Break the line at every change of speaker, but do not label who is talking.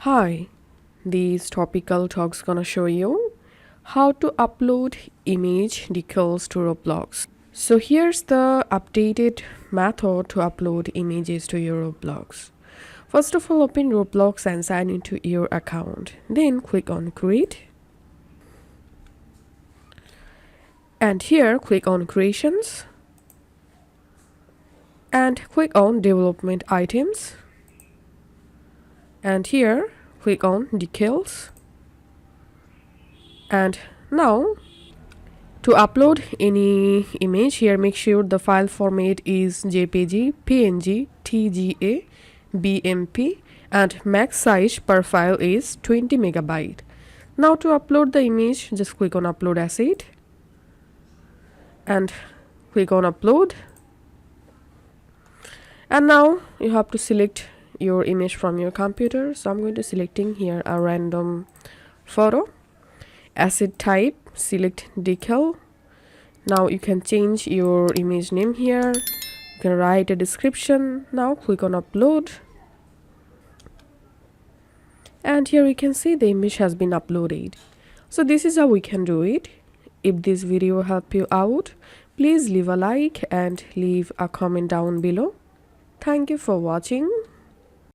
Hi, this topical talk's gonna show you how to upload image decals to Roblox. So here's the updated method to upload images to your Roblox. First of all, open Roblox and sign into your account. Then click on create. And here click on creations. And click on development items. And here click on decals. And now to upload any image here, make sure the file format is JPG, PNG, TGA, BMP and max size per file is 20 megabyte. Now to upload the image, just click on upload asset and click on upload. And now you have to select your image from your computer. So I'm going to selecting here a random photo. Asset type, select decal. Now you can change your image name here. You can write a description. Now click on upload. And here we can see the image has been uploaded. So this is how we can do it. If this video helped you out, please leave a like and leave a comment down below. Thank you for watching.